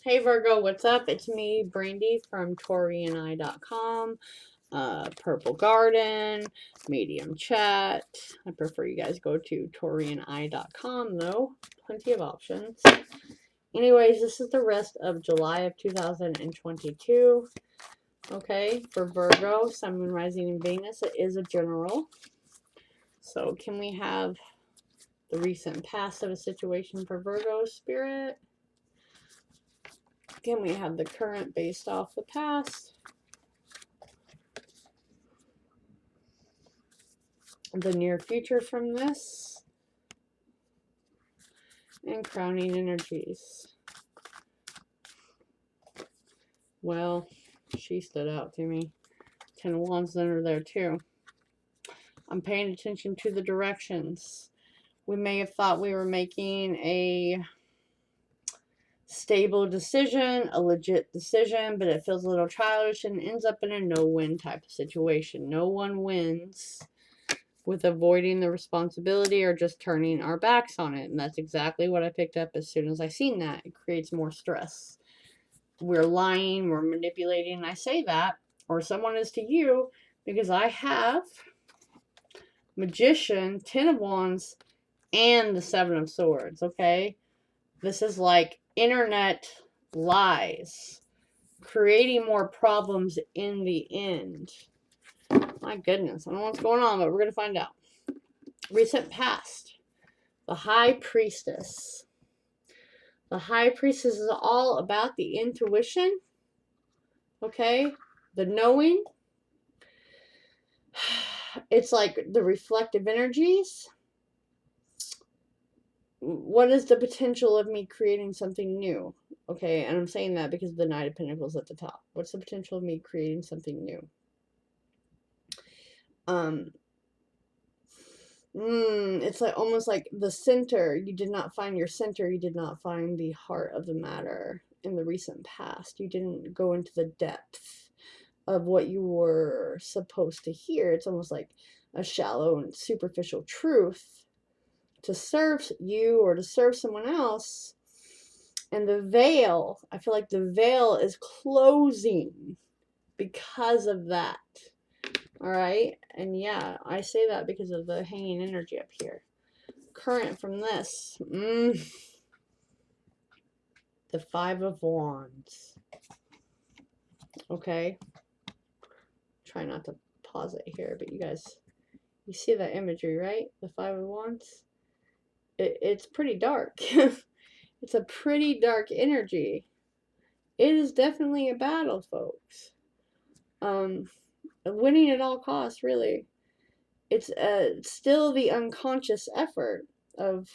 Hey Virgo, what's up? It's me, Brandy from Taurean.com, Purple Garden, Medium Chat. I prefer you guys go to Taurean.com though. Plenty of options. Anyways, this is the rest of July of 2022. Okay, for Virgo, Sun, Moon, Rising, and Venus, it is a general. So can we have the recent past of a situation for Virgo, Spirit? Can we have the current based off the past? The near future from this? And crowning energies. Well, she stood out to me. 10 of Wands under there too. I'm paying attention to the directions. We may have thought we were making a stable decision, a legit decision, but it feels a little childish and ends up in a no-win type of situation. No one wins with avoiding the responsibility or just turning our backs on it. And that's exactly what I picked up as soon as I seen that. It creates more stress. We're lying, we're manipulating. And I say that, or someone is to you, because I have Magician, 10 of Wands, and the 7 of Swords, okay? This is like internet lies, creating more problems in the end. My goodness, I don't know what's going on, but we're going to find out. Recent past. The High Priestess. The High Priestess is all about the intuition, okay? The knowing. It's like the reflective energies. What is the potential of me creating something new? Okay, and I'm saying that because the Knight of Pentacles at the top. What's the potential of me creating something new? It's like almost like the center. You did not find your center. You did not find the heart of the matter in the recent past. You didn't go into the depth of what you were supposed to hear. It's almost like a shallow and superficial truth to serve you or to serve someone else. And the veil, I feel like the veil is closing because of that. All right. And yeah, I say that because of the hanging energy up here. Current from this. The 5 of Wands. Okay. Try not to pause it here, but you guys, you see that imagery, right? The 5 of Wands. It's pretty dark. It's a pretty dark energy. It is definitely a battle, folks. Winning at all costs, really. It's still the unconscious effort of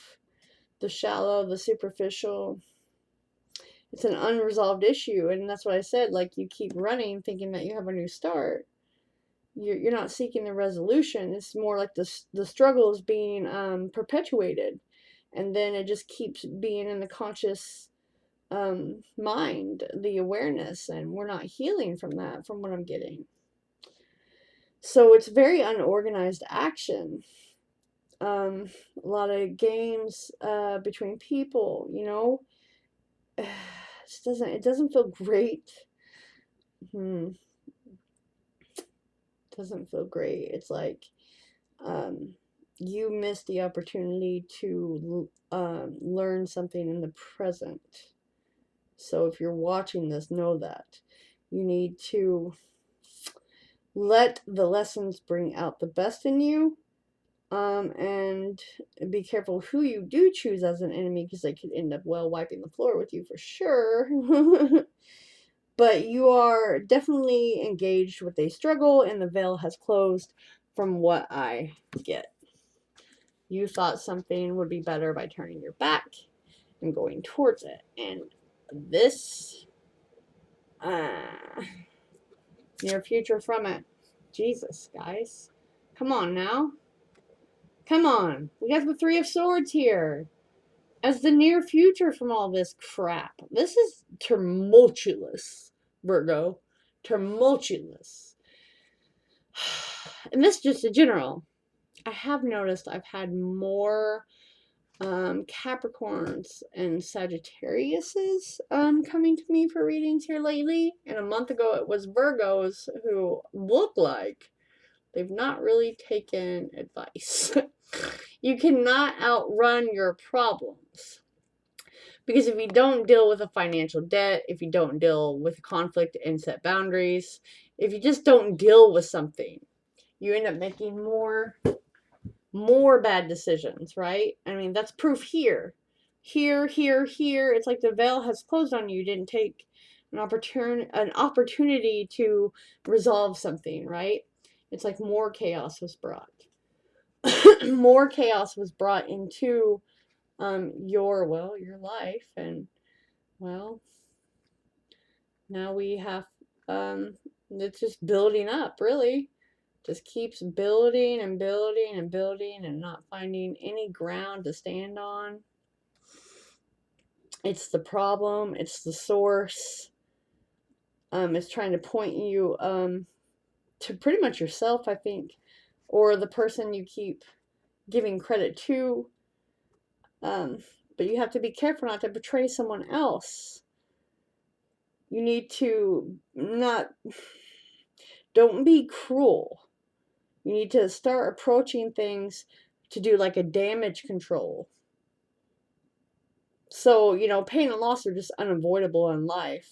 the shallow, the superficial. It's an unresolved issue, and that's what I said. Like, you keep running thinking that you have a new start. You're not seeking the resolution. It's more like the struggle is being perpetuated, and then it just keeps being in the conscious mind, the awareness, and we're not healing from that, from what I'm getting. So it's very unorganized action. A lot of games between people, you know. It doesn't feel great. Doesn't feel great. It's like you missed the opportunity to learn something in the present. So if you're watching this, know that you need to let the lessons bring out the best in you, and be careful who you do choose as an enemy, because they could end up wiping the floor with you for sure. But you are definitely engaged with a struggle, and the veil has closed from what I get. You thought something would be better by turning your back and going towards it, and this near future from it. Jesus, guys. Come on now. Come on. We got the 3 of Swords here as the near future from all this crap. This is tumultuous, Virgo. Tumultuous. And this is just a general. I have noticed I've had more Capricorns and Sagittariuses coming to me for readings here lately. And a month ago it was Virgos who look like they've not really taken advice. You cannot outrun your problems. Because if you don't deal with a financial debt, if you don't deal with conflict and set boundaries, if you just don't deal with something, you end up making more bad decisions, right? I mean, that's proof here. Here. It's like the veil has closed on you. You didn't take an opportunity to resolve something, right? It's like more chaos was brought. More chaos was brought into your life, and well, now we have it's just building up, really. Just keeps building and building and building and not finding any ground to stand on. It's the problem, it's the source. It's trying to point you to pretty much yourself, I think, or the person you keep giving credit to. But you have to be careful not to betray someone else. You need to don't be cruel. You need to start approaching things to do like a damage control. So, pain and loss are just unavoidable in life.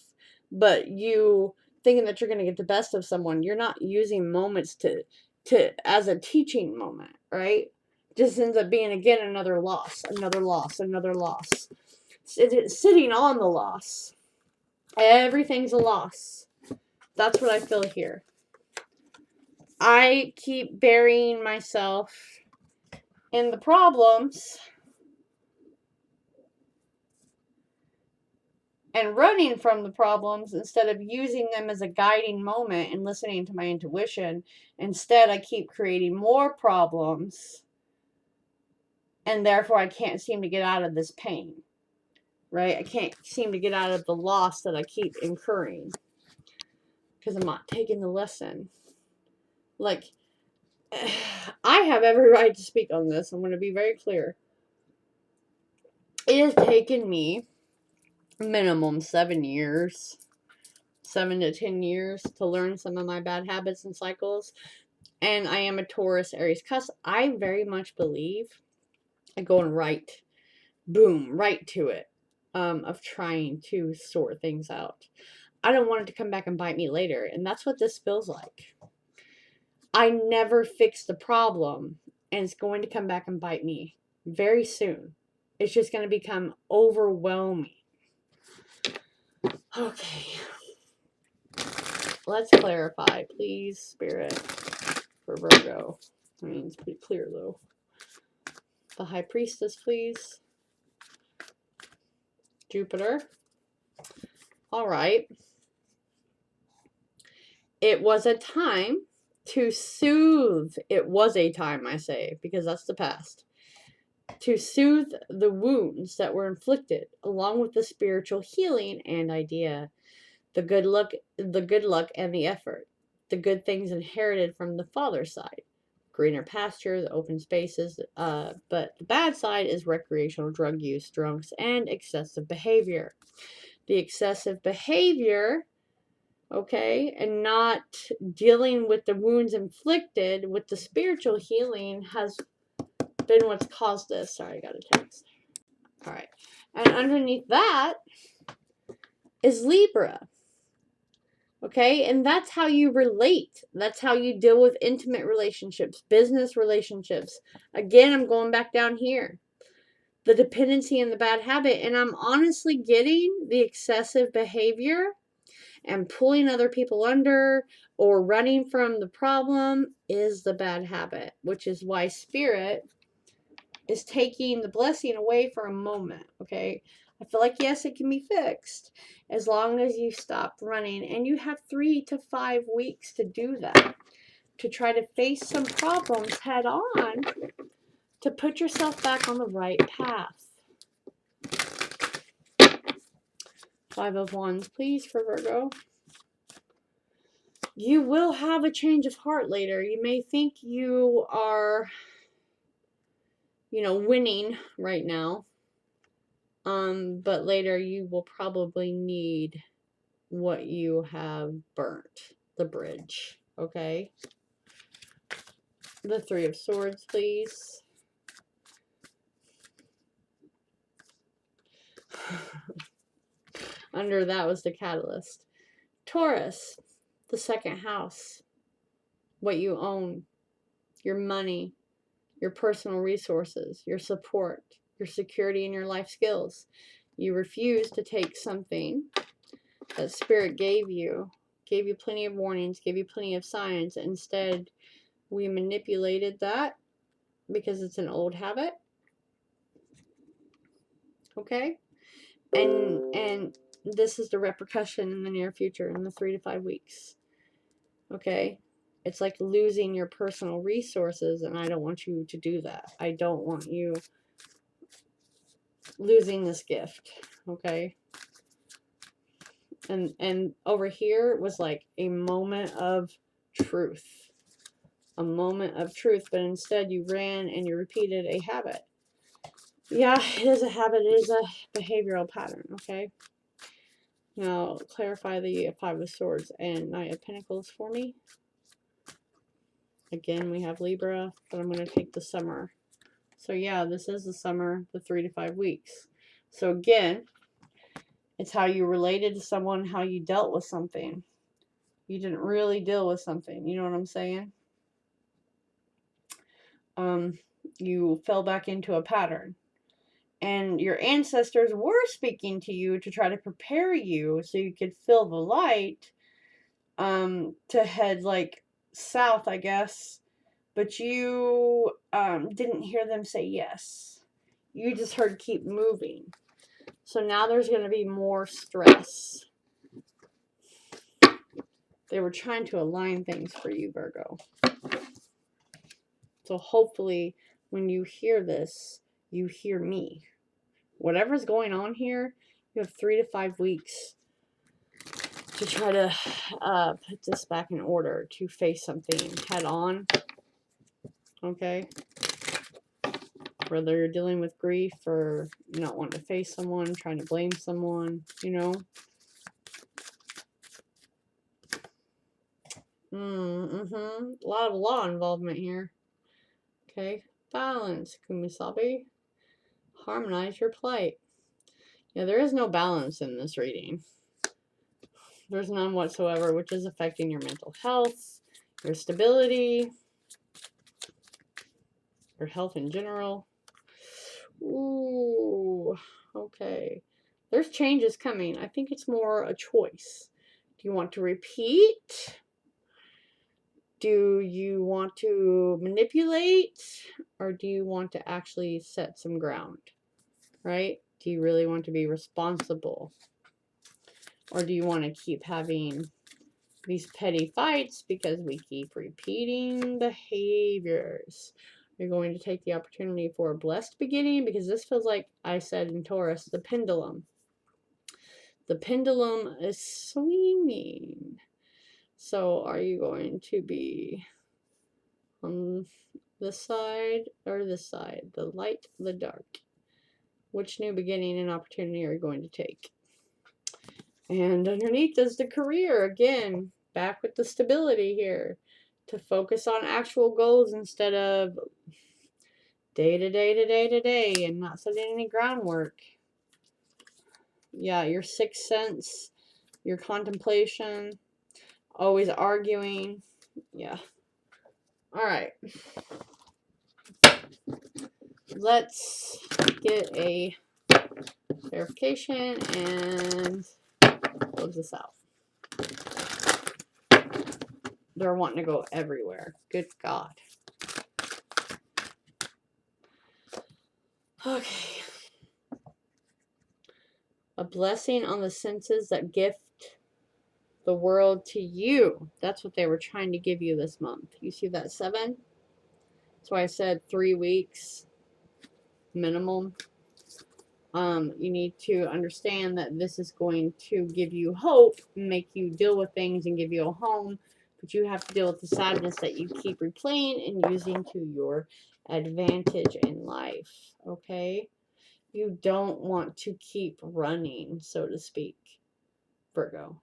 But you thinking that you're going to get the best of someone, you're not using moments to as a teaching moment, right? Just ends up being, again, another loss. Sitting on the loss. Everything's a loss. That's what I feel here. I keep burying myself in the problems and running from the problems instead of using them as a guiding moment and listening to my intuition. Instead, I keep creating more problems, and therefore I can't seem to get out of this pain, right? I can't seem to get out of the loss that I keep incurring because I'm not taking the lesson. Like, I have every right to speak on this. I'm going to be very clear. It has taken me minimum 7 years, 7 to 10 years to learn some of my bad habits and cycles. And I am a Taurus Aries cusp. I very much believe I go and right to it, of trying to sort things out. I don't want it to come back and bite me later. And that's what this feels like. I never fix the problem, and it's going to come back and bite me very soon. It's just going to become overwhelming. Okay. Let's clarify, please, Spirit, for Virgo. I mean, it's pretty clear, though. The High Priestess, please. Jupiter. All right. It was a time to soothe. It was a time, I say, because that's the past. To soothe the wounds that were inflicted, along with the spiritual healing and idea, the good luck and the effort, the good things inherited from the father's side, greener pastures, open spaces, but the bad side is recreational drug use, drunks, and excessive behavior. The excessive behavior, okay, and not dealing with the wounds inflicted with the spiritual healing has been what's caused this. Sorry, I got a text. All right. And underneath that is Libra. Okay, and that's how you relate. That's how you deal with intimate relationships, business relationships. Again, I'm going back down here. The dependency and the bad habit. And I'm honestly getting the excessive behavior and pulling other people under or running from the problem is the bad habit, which is why Spirit is taking the blessing away for a moment, okay? I feel like, yes, it can be fixed as long as you stop running. And you have 3 to 5 weeks to do that, to try to face some problems head on, to put yourself back on the right path. 5 of Wands, please, for Virgo. You will have a change of heart later. You may think you are you know, winning right now. But later you will probably need what you have burnt, the bridge, okay? The Three of Swords, please. Under that was the catalyst. Taurus, the second house, what you own, your money, your personal resources, your support, your security, and your life skills. You refused to take something that Spirit gave you plenty of warnings, gave you plenty of signs. Instead, we manipulated that because it's an old habit. Okay? And this is the repercussion in the near future, in the 3 to 5 weeks. Okay? It's like losing your personal resources, and I don't want you to do that. I don't want you losing this gift. Okay? And over here was like a moment of truth. A moment of truth, but instead you ran and you repeated a habit. Yeah, it is a habit. It is a behavioral pattern, okay? Now, clarify the Five of Swords and Knight of Pentacles for me. Again, we have Libra, but I'm going to take the summer. So yeah, this is the summer, the 3 to 5 weeks. So again, it's how you related to someone, how you dealt with something. You didn't really deal with something. You know what I'm saying? You fell back into a pattern. And your ancestors were speaking to you to try to prepare you so you could feel the light to head like south, I guess. But you didn't hear them say yes. You just heard keep moving. So now there's going to be more stress. They were trying to align things for you, Virgo. So hopefully when you hear this, you hear me. Whatever's going on here, you have 3 to 5 weeks to try to put this back in order, to face something head on. Okay? Whether you're dealing with grief or not wanting to face someone, trying to blame someone, you know. A lot of law involvement here. Okay? Balance, Kumisabi. Harmonize your plight. Yeah, there is no balance in this reading. There's none whatsoever, which is affecting your mental health, your stability, your health in general. Ooh, okay. There's changes coming. I think it's more a choice. Do you want to repeat? Do you want to manipulate? Or do you want to actually set some ground? Right? Do you really want to be responsible? Or do you want to keep having these petty fights because we keep repeating behaviors? You're going to take the opportunity for a blessed beginning, because this feels like I said in Taurus, the pendulum. The pendulum is swinging. So are you going to be on this side or this side? The light, the dark. Which new beginning and opportunity are you going to take? And underneath is the career. Again, back with the stability here. To focus on actual goals instead of day to day to day to day and not setting any groundwork. Yeah, your sixth sense, your contemplation, always arguing. Yeah. All right. Let's get a verification and close this out. They're wanting to go everywhere. Good God. Okay. A blessing on the senses that gift the world to you. That's what they were trying to give you this month. You see that 7? That's why I said 3 weeks minimum. You need to understand that this is going to give you hope, make you deal with things and give you a home, but you have to deal with the sadness that you keep replaying and using to your advantage in life, okay? You don't want to keep running, so to speak, Virgo.